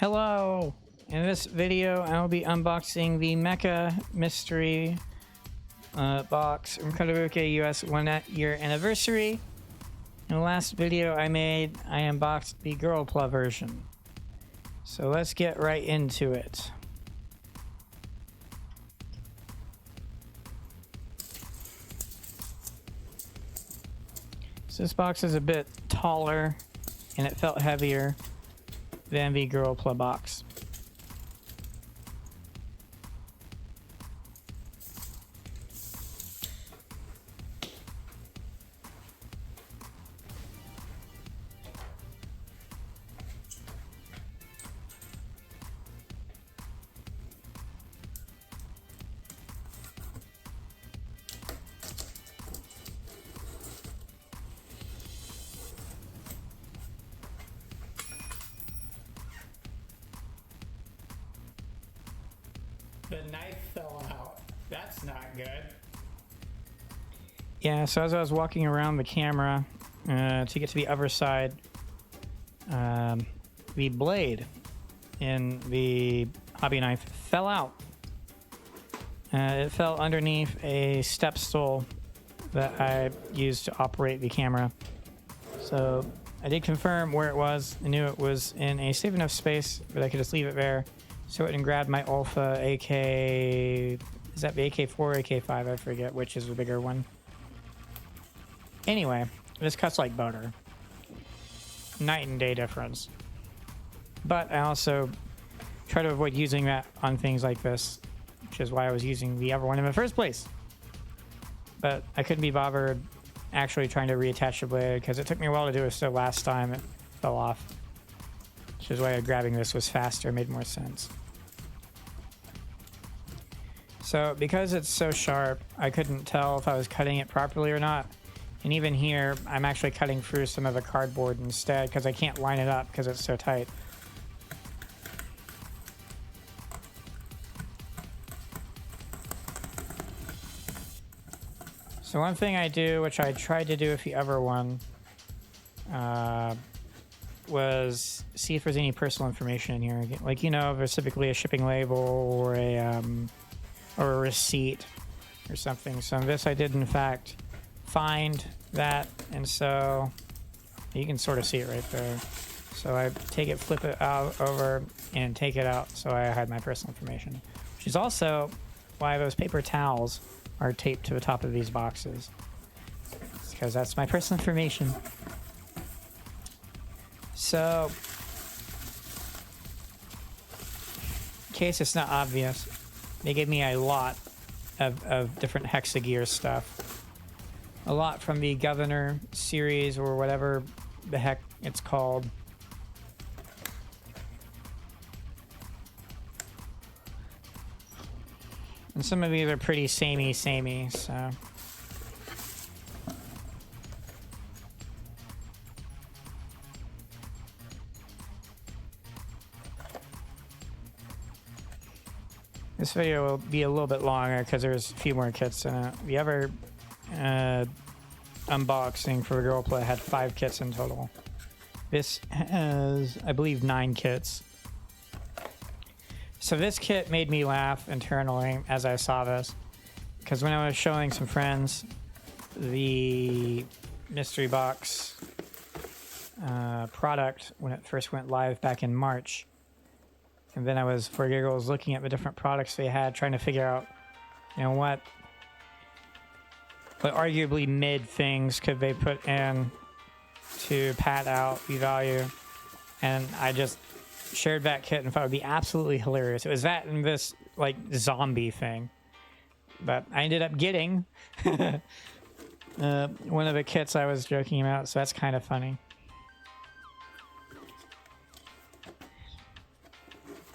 Hello! In this video, I'll be unboxing the Mecha mystery box from Kotobukiya US 1-year anniversary. In the last video I made, I unboxed the Girl Plug version. So let's get right into it. So this box is a bit taller and it felt heavier than the Girl Plug box. The knife fell out. That's not good. Yeah, so as I was walking around the camera to get to the other side, the blade in the hobby knife fell out. It fell underneath a step stool that I used to operate the camera. So I did confirm where it was. I knew it was in a safe enough space, but I could just leave it there. So it and grabbed my Alpha AK. Is that the AK4 or AK5? I forget which is the bigger one. Anyway, this cuts like butter. Night and day difference. But I also try to avoid using that on things like this, which is why I was using the other one in the first place. But I couldn't be bothered actually trying to reattach the blade because it took me a while to do it, so last time it fell off. Which is why grabbing this was faster, made more sense. So because it's so sharp, I couldn't tell if I was cutting it properly or not. And even here, I'm actually cutting through some of the cardboard instead because I can't line it up because it's so tight. So one thing I do, which I tried to do with the other one, was see if there's any personal information in here. Like, you know, there's typically a shipping label or a receipt or something. So in this I did in fact find that, and so you can sort of see it right there. So I take it, flip it out over and take it out so I had my personal information, which is also why those paper towels are taped to the top of these boxes. It's because that's my personal information. So, in case it's not obvious, they gave me a lot of different hexagear stuff. A lot from the Governor series or whatever the heck it's called. And some of these are pretty samey, so... This video will be a little bit longer because there's a few more kits in it. The other unboxing for the Girl Play had 5 kits in total. This has, I believe, 9 kits. So this kit made me laugh internally as I saw this, because when I was showing some friends the mystery box product when it first went live back in March, and then I was, for giggles, looking at the different products they had, trying to figure out, you know, what arguably mid things could they put in to pad out the value. And I just shared that kit and thought it would be absolutely hilarious. It was that and this, like, zombie thing. But I ended up getting one of the kits I was joking about, so that's kind of funny.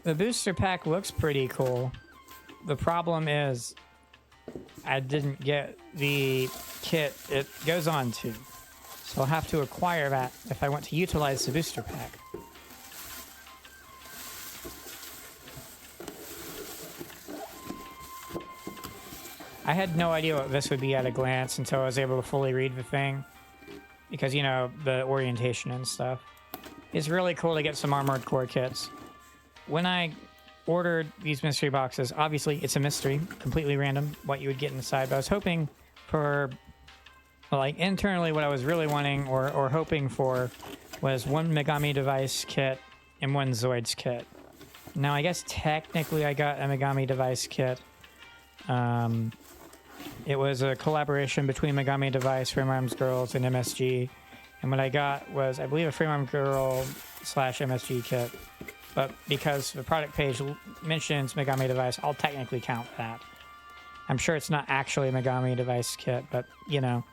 The booster pack looks pretty cool. The problem is I didn't get the kit it goes on to. So I'll have to acquire that if I want to utilize the booster pack. I had no idea what this would be at a glance until I was able to fully read the thing. Because, you know, the orientation and stuff. It's really cool to get some Armored Core kits. when I ordered these mystery boxes, obviously it's a mystery, completely random what you would get inside, but I was hoping for, like, internally what I was really wanting or hoping for was one Megami device kit and one Zoids kit. Now, I guess technically I got a Megami device kit. It was a collaboration between Megami Device, Frame Arms Girls, and MSG. And what I got was, I believe, a Frame Arms Girl / MSG kit. But because the product page mentions Megami Device, I'll technically count that. I'm sure it's not actually a Megami Device kit, but, you know.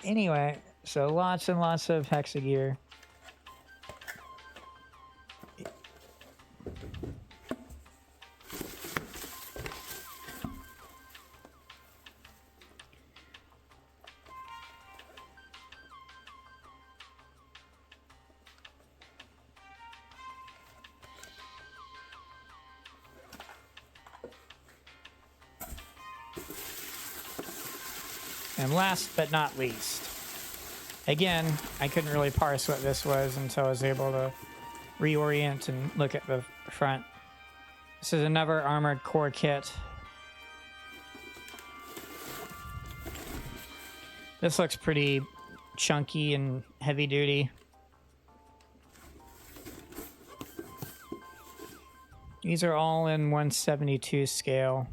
Anyway, so lots and lots of Hexa gear. And last but not least, again, I couldn't really parse what this was until I was able to reorient and look at the front. This is another Armored Core kit. This looks pretty chunky and heavy duty. These are all in 1/72 scale.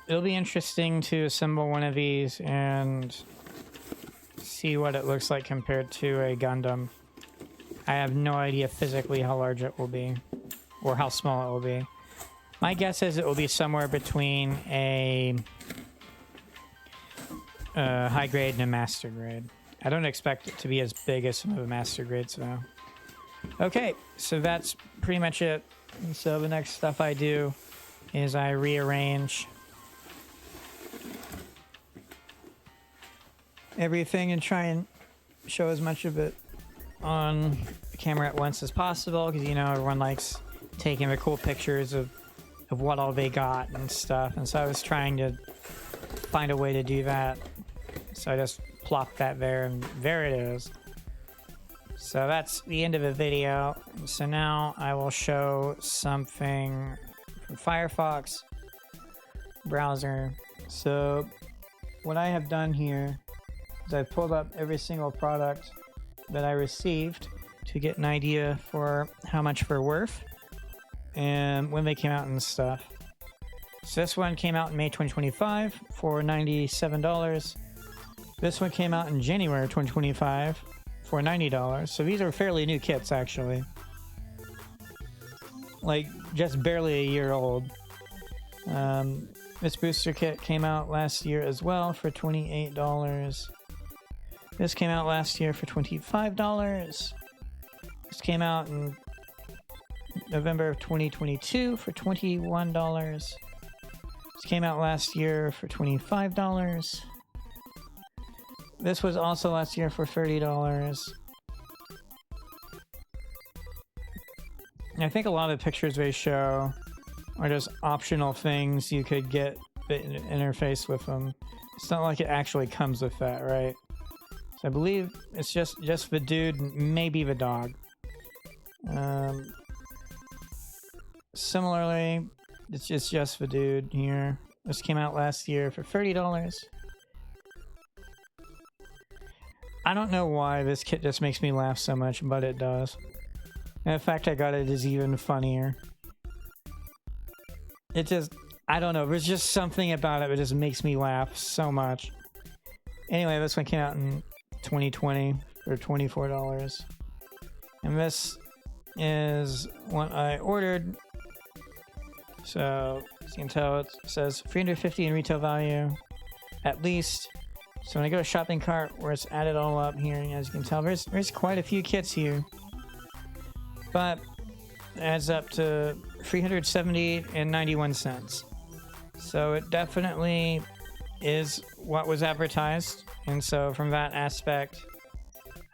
It'll be interesting to assemble one of these and see what it looks like compared to a Gundam. I have no idea physically how large it will be or how small it will be. My guess is it will be somewhere between a high grade and a master grade. I don't expect it to be as big as some of the master grades though. Okay, so that's pretty much it. And so the next stuff I do is I rearrange everything and try and show as much of it on the camera at once as possible, because, you know, everyone likes taking the cool pictures of what all they got and stuff. And so I was trying to find a way to do that. So I just plopped that there, and there it is. So that's the end of the video. So now I will show something from Firefox browser. So what I have done here is I've pulled up every single product that I received to get an idea for how much they're worth and when they came out and stuff. So this one came out in May 2025 for $97. This one came out in January 2025 for $90. So these are fairly new kits, actually. Like, just barely a year old. This booster kit came out last year as well for $28. This came out last year for $25. This came out in November of 2022 for $21. This came out last year for $25. This was also last year for $30. And I think a lot of the pictures they show are just optional things you could get the interface with them. It's not like it actually comes with that, right? So I believe it's just the dude, maybe the dog. Similarly, it's just the dude here. This came out last year for $30. I don't know why this kit just makes me laugh so much, but it does. And the fact I got it is even funnier. It just, I don't know, there's just something about it that just makes me laugh so much. Anyway, this one came out in 2020 for $24. And this is what I ordered. So, as you can tell, it says $350 in retail value, at least. So when I go to shopping cart, where it's added all up here, and as you can tell, there's quite a few kits here. But it adds up to $370.91. So it definitely is what was advertised. And so from that aspect,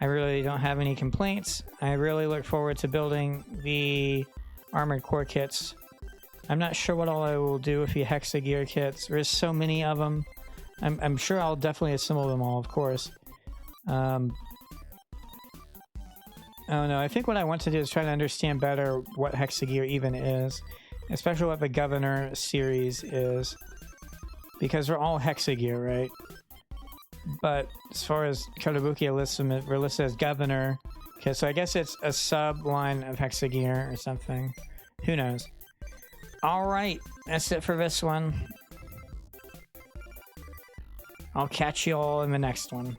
I really don't have any complaints. I really look forward to building the Armored Core kits. I'm not sure what all I will do with the Hexa gear kits. There's so many of them. I'm sure I'll definitely assemble them all, of course. Oh no, I think what I want to do is try to understand better what Hexagear even is, especially what the Governor series is, because we're all Hexagear, right? But as far as Kotobukiya lists them, we're listed as Governor. Okay, so I guess it's a sub-line of Hexagear or something. Who knows? Alright, that's it for this one. I'll catch you all in the next one.